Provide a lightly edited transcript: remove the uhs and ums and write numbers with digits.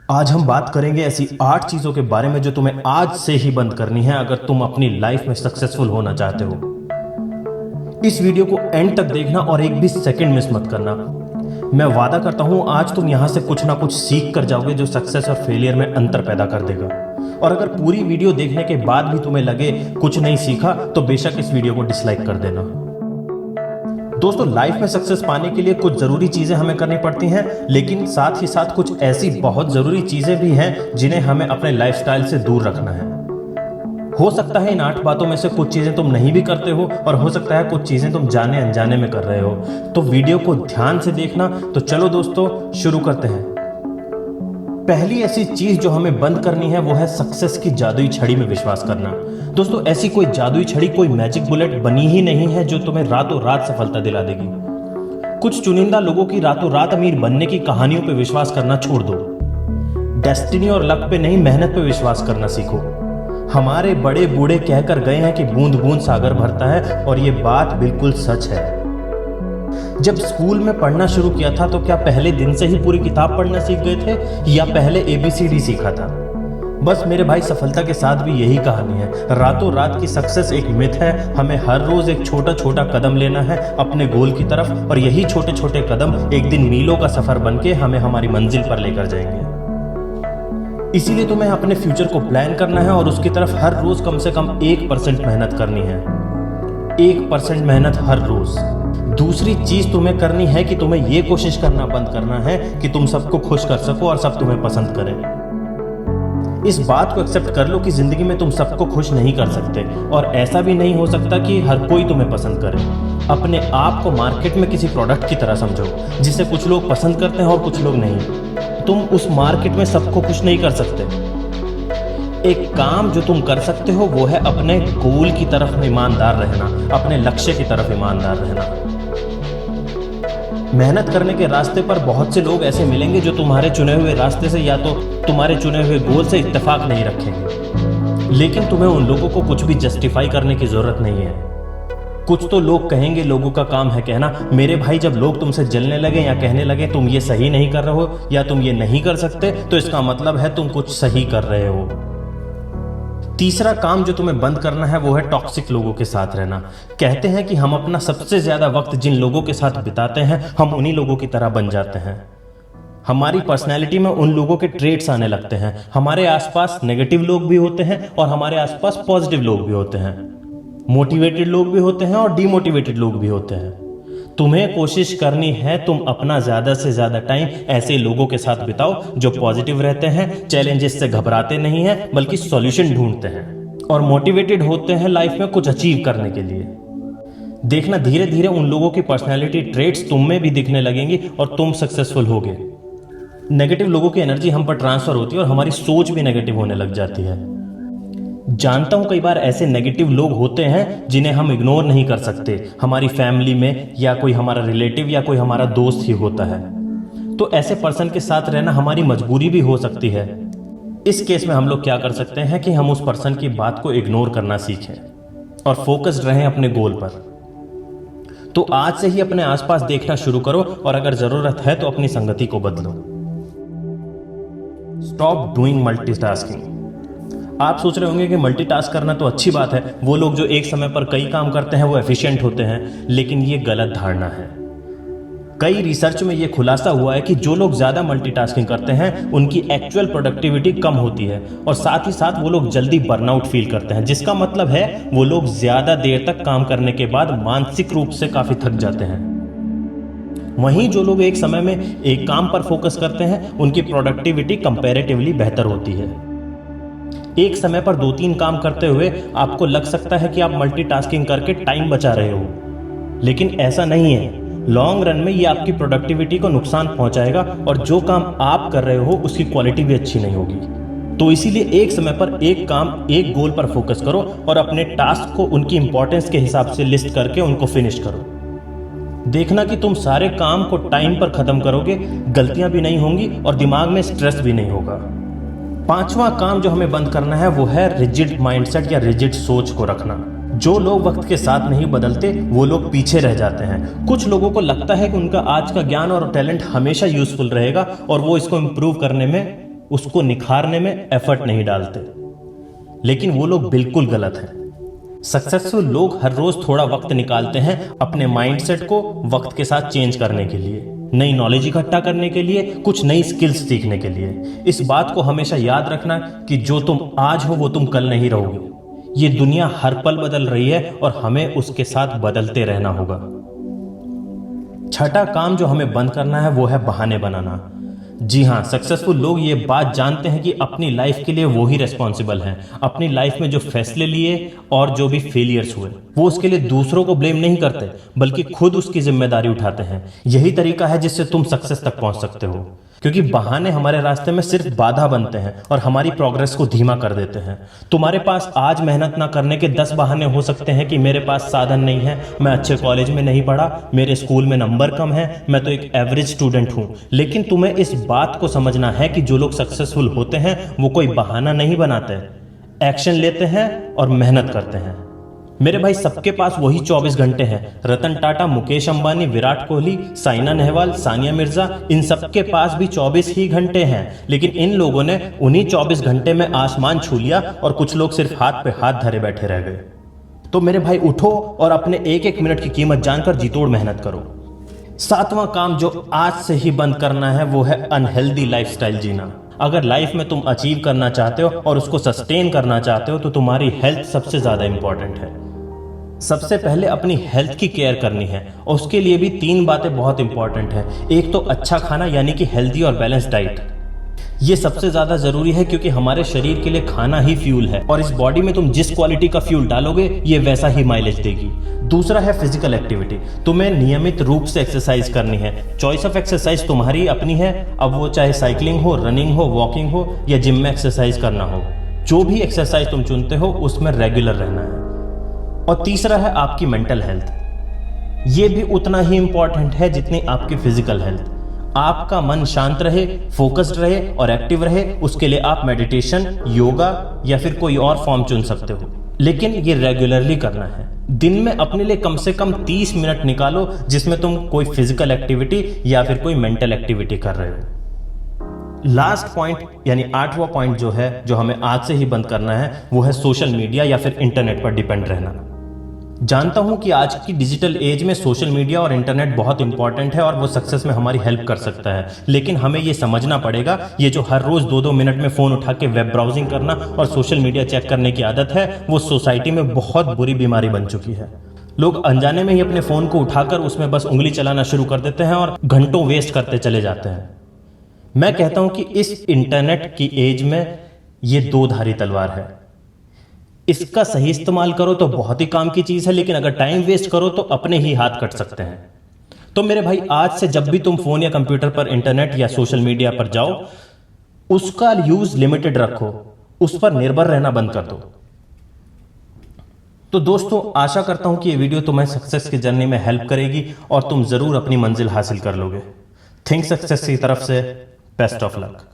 आज हम बात करेंगे ऐसी 8 चीजों के बारे में जो तुम्हें आज से ही बंद करनी है अगर तुम अपनी लाइफ में सक्सेसफुल होना चाहते हो। इस वीडियो को एंड तक देखना और एक भी सेकंड मिस मत करना। मैं वादा करता हूं आज तुम यहां से कुछ ना कुछ सीख कर जाओगे जो सक्सेस और फेलियर में अंतर पैदा कर देगा। और अगर पूरी वीडियो देखने के बाद भी तुम्हें लगे कुछ नहीं सीखा तो बेशक इस वीडियो को डिसलाइक कर देना। दोस्तों, लाइफ में सक्सेस पाने के लिए कुछ जरूरी चीजें हमें करनी पड़ती हैं, लेकिन साथ ही साथ कुछ ऐसी बहुत जरूरी चीजें भी हैं जिन्हें हमें अपने लाइफस्टाइल से दूर रखना है। हो सकता है इन 8 बातों में से कुछ चीजें तुम नहीं भी करते हो और हो सकता है कुछ चीजें तुम जाने अनजाने में कर रहे हो, तो वीडियो को ध्यान से देखना। तो चलो दोस्तों शुरू करते हैं। पहली ऐसी चीज जो हमें बंद करनी है वो है सक्सेस की जादुई छड़ी में विश्वास करना। दोस्तों, ऐसी कोई जादुई छड़ी, कोई मैजिक बुलेट बनी ही नहीं है जो तुम्हें रातों रात सफलता दिला देगी। कुछ चुनिंदा लोगों की रातों रात अमीर बनने की कहानियों पे विश्वास करना छोड़ दो। डेस्टिनी और लक पे नहीं, मेहनत पे विश्वास करना सीखो। हमारे बड़े बूढ़े कहकर गए हैं कि बूंद बूंद सागर भरता है, और ये बात बिल्कुल सच है। जब स्कूल में पढ़ना शुरू किया था तो क्या पहले दिन से ही पूरी किताब पढ़ना सीख गए थे या पहले ABCD सीखा था? बस मेरे भाई, सफलता के साथ भी यही कहानी है। रातों रात की सक्सेस एक मिथ है। हमें हर रोज एक छोटा छोटा कदम लेना है अपने गोल की तरफ, और यही छोटे छोटे कदम एक दिन मीलों का सफर बनके हमें हमारी मंजिल पर लेकर जाएंगे। इसीलिए तुम्हें अपने फ्यूचर को प्लान करना है और उसकी तरफ हर रोज कम से कम 1% मेहनत करनी है। 1% मेहनत हर रोज। दूसरी चीज तुम्हें करनी है कि तुम्हें यह कोशिश करना बंद करना है कि तुम सबको खुश कर सको और सब तुम्हें पसंद करें। इस बात को एक्सेप्ट कर लो कि जिंदगी में तुम सबको खुश नहीं कर सकते, और ऐसा भी नहीं हो सकता कि हर कोई तुम्हें पसंद करे। अपने आप को मार्केट में किसी प्रोडक्ट की तरह समझो जिसे कुछ लोग पसंद करते हैं और कुछ लोग नहीं। तुम उस मार्केट में सबको खुश नहीं कर सकते। एक काम जो तुम कर सकते हो वो है अपने गोल की तरफ ईमानदार रहना, अपने लक्ष्य की तरफ ईमानदार रहना। मेहनत करने के रास्ते पर बहुत से लोग ऐसे मिलेंगे जो तुम्हारे चुने हुए रास्ते से या तो तुम्हारे चुने हुए गोल से इत्तेफाक नहीं रखेंगे, लेकिन तुम्हें उन लोगों को कुछ भी जस्टिफाई करने की जरूरत नहीं है। कुछ तो लोग कहेंगे, लोगों का काम है कहना। मेरे भाई, जब लोग तुमसे जलने लगे या कहने लगे तुम ये सही नहीं कर रहे हो या तुम ये नहीं कर सकते, तो इसका मतलब है तुम कुछ सही कर रहे हो। तीसरा काम जो तुम्हें बंद करना है वो है टॉक्सिक लोगों के साथ रहना। कहते हैं कि हम अपना सबसे ज्यादा वक्त जिन लोगों के साथ बिताते हैं हम उन्हीं लोगों की तरह बन जाते हैं। हमारी पर्सनैलिटी में उन लोगों के ट्रेट्स आने लगते हैं। हमारे आसपास नेगेटिव लोग भी होते हैं और हमारे आसपास पॉजिटिव लोग भी होते हैं। मोटिवेटेड लोग भी होते हैं और डीमोटिवेटेड लोग भी होते हैं। तुम्हें कोशिश करनी है तुम अपना ज्यादा से ज्यादा टाइम ऐसे लोगों के साथ बिताओ जो पॉजिटिव रहते हैं, चैलेंजेस से घबराते नहीं हैं बल्कि सॉल्यूशन ढूंढते हैं, और मोटिवेटेड होते हैं लाइफ में कुछ अचीव करने के लिए। देखना, धीरे धीरे उन लोगों की पर्सनैलिटी ट्रेट्स तुम में भी दिखने लगेंगी और तुम सक्सेसफुल होगे। नेगेटिव लोगों की एनर्जी हम पर ट्रांसफर होती है और हमारी सोच भी नेगेटिव होने लग जाती है। जानता हूं कई बार ऐसे नेगेटिव लोग होते हैं जिन्हें हम इग्नोर नहीं कर सकते। हमारी फैमिली में या कोई हमारा रिलेटिव या कोई हमारा दोस्त ही होता है, तो ऐसे पर्सन के साथ रहना हमारी मजबूरी भी हो सकती है। इस केस में हम लोग क्या कर सकते हैं कि हम उस पर्सन की बात को इग्नोर करना सीखें और फोकस्ड रहें अपने गोल पर। तो आज से ही अपने आसपास देखना शुरू करो, और अगर जरूरत है तो अपनी संगति को बदलो। Stop doing multitasking. आप सोच रहे होंगे कि मल्टीटास्क करना तो अच्छी बात है, वो लोग जो एक समय पर कई काम करते हैं वो एफिशिएंट होते हैं, लेकिन ये गलत धारणा है। कई रिसर्च में ये खुलासा हुआ है कि जो लोग ज्यादा मल्टीटास्किंग करते हैं उनकी एक्चुअल प्रोडक्टिविटी कम होती है, और साथ ही साथ वो लोग जल्दी बर्नआउट फील करते हैं, जिसका मतलब है वो लोग ज्यादा देर तक काम करने के बाद मानसिक रूप से काफी थक जाते हैं। वहीं जो लोग एक समय में एक काम पर फोकस करते हैं उनकी प्रोडक्टिविटी कंपैरेटिवली बेहतर होती है। एक समय पर 2-3 काम करते हुए आपको लग सकता है कि आप मल्टीटास्किंग करके टाइम बचा रहे हो, लेकिन ऐसा नहीं है। लॉन्ग रन में ये आपकी प्रोडक्टिविटी को नुकसान पहुंचाएगा, और जो काम आप कर रहे हो उसकी क्वालिटी भी अच्छी नहीं होगी। तो इसीलिए एक समय पर एक काम, एक गोल पर फोकस करो और अपने टास्क को उनकी इंपॉर्टेंस के हिसाब से लिस्ट करके उनको फिनिश करो। देखना कि तुम सारे काम को टाइम पर खत्म करोगे, गलतियां भी नहीं होंगी और दिमाग में स्ट्रेस भी नहीं होगा। 5वां काम जो हमें बंद करना है वो है रिजिड माइंडसेट या रिजिड सोच को रखना। जो लोग वक्त के साथ नहीं बदलते वो लोग पीछे रह जाते हैं। कुछ लोगों को लगता है कि उनका आज का ज्ञान और टैलेंट हमेशा यूजफुल रहेगा और वो इसको इम्प्रूव करने में उसको निखारने में एफर्ट नहीं डालते, लेकिन वो लोग बिल्कुल गलत हैं। सक्सेसफुल लोग हर रोज थोड़ा वक्त निकालते हैं अपने माइंडसेट को वक्त के साथ चेंज करने के लिए, नई नॉलेज इकट्ठा करने के लिए, कुछ नई स्किल्स सीखने के लिए। इस बात को हमेशा याद रखना कि जो तुम आज हो वो तुम कल नहीं रहोगे। ये दुनिया हर पल बदल रही है और हमें उसके साथ बदलते रहना होगा। छठा काम जो हमें बंद करना है वो है बहाने बनाना। जी हाँ, सक्सेसफुल लोग ये बात जानते हैं कि अपनी लाइफ के लिए वो ही रेस्पॉन्सिबल हैं। अपनी लाइफ में जो फैसले लिए और जो भी फेलियर्स हुए वो उसके लिए दूसरों को ब्लेम नहीं करते, बल्कि खुद उसकी जिम्मेदारी उठाते हैं। यही तरीका है जिससे तुम सक्सेस तक पहुंच सकते हो, क्योंकि बहाने हमारे रास्ते में सिर्फ बाधा बनते हैं और हमारी प्रोग्रेस को धीमा कर देते हैं। तुम्हारे पास आज मेहनत ना करने के 10 बहाने हो सकते हैं कि मेरे पास साधन नहीं है, मैं अच्छे कॉलेज में नहीं पढ़ा, मेरे स्कूल में नंबर कम है, मैं तो एक एवरेज स्टूडेंट हूं। लेकिन तुम्हें इस बात को समझना है कि जो लोग सक्सेसफुल होते हैं वो कोई बहाना नहीं बनाते, एक्शन लेते हैं और मेहनत करते हैं। मेरे भाई, सबके पास वही 24 घंटे हैं। रतन टाटा, मुकेश अंबानी, विराट कोहली, साइना नेहवाल, सानिया मिर्जा, इन सबके पास भी 24 ही घंटे हैं। लेकिन इन लोगों ने उन्हीं 24 घंटे में आसमान छू लिया और कुछ लोग सिर्फ हाथ पे हाथ धरे बैठे रह गए। तो मेरे भाई, उठो और अपने एक एक मिनट की कीमत जानकर जीतोड़ मेहनत करो। सातवां काम जो आज से ही बंद करना है वो है अनहेल्दी लाइफस्टाइल जीना। अगर लाइफ में तुम अचीव करना चाहते हो और उसको सस्टेन करना चाहते हो तो तुम्हारी हेल्थ सबसे ज्यादा इंपॉर्टेंट है। सबसे पहले अपनी हेल्थ की केयर करनी है और उसके लिए भी 3 बातें बहुत इंपॉर्टेंट है। एक तो अच्छा खाना, यानी कि हेल्दी और बैलेंस डाइट। ये सबसे ज्यादा जरूरी है क्योंकि हमारे शरीर के लिए खाना ही फ्यूल है और इस बॉडी में तुम जिस क्वालिटी का फ्यूल डालोगे ये वैसा ही माइलेज देगी। दूसरा है फिजिकल एक्टिविटी। तुम्हें नियमित रूप से एक्सरसाइज करनी है। चॉइस ऑफ एक्सरसाइज तुम्हारी अपनी है, अब वो चाहे साइकिलिंग हो, रनिंग हो, वॉकिंग हो या जिम में एक्सरसाइज करना हो। जो भी एक्सरसाइज तुम चुनते हो उसमें रेगुलर रहना है। और तीसरा है आपकी मेंटल हेल्थ। ये भी उतना ही इंपॉर्टेंट है जितनी आपकी फिजिकल हेल्थ। आपका मन शांत रहे, फोकस्ड रहे और एक्टिव रहे, उसके लिए आप मेडिटेशन, योगा या फिर कोई और फॉर्म चुन सकते हो, लेकिन ये रेगुलरली करना है। दिन में अपने लिए कम से कम 30 मिनट निकालो जिसमें तुम कोई फिजिकल एक्टिविटी या फिर कोई मेंटल एक्टिविटी कर रहे हो। लास्ट पॉइंट यानी 8वां पॉइंट जो है, जो हमें आज से ही बंद करना है, वो है सोशल मीडिया या फिर इंटरनेट पर डिपेंड रहना। जानता हूं कि आज की डिजिटल एज में सोशल मीडिया और इंटरनेट बहुत इंपॉर्टेंट है और वो सक्सेस में हमारी हेल्प कर सकता है, लेकिन हमें ये समझना पड़ेगा ये जो हर रोज 2-2 मिनट में फोन उठा के वेब ब्राउजिंग करना और सोशल मीडिया चेक करने की आदत है, वो सोसाइटी में बहुत बुरी बीमारी बन चुकी है। लोग अनजाने में ही अपने फोन को उठाकर उसमें बस उंगली चलाना शुरू कर देते हैं और घंटों वेस्ट करते चले जाते हैं। मैं कहता हूं कि इस इंटरनेट की एज में ये 2 धारी तलवार है। इसका सही इस्तेमाल करो तो बहुत ही काम की चीज है, लेकिन अगर टाइम वेस्ट करो तो अपने ही हाथ कट सकते हैं। तो मेरे भाई, आज से जब भी तुम फोन या कंप्यूटर पर इंटरनेट या सोशल मीडिया पर जाओ, उसका यूज लिमिटेड रखो, उस पर निर्भर रहना बंद कर दो। तो दोस्तों, आशा करता हूं कि ये वीडियो तुम्हें सक्सेस की जर्नी में हेल्प करेगी और तुम जरूर अपनी मंजिल हासिल कर लोगे। थिंक सक्सेस की तरफ से बेस्ट ऑफ लक।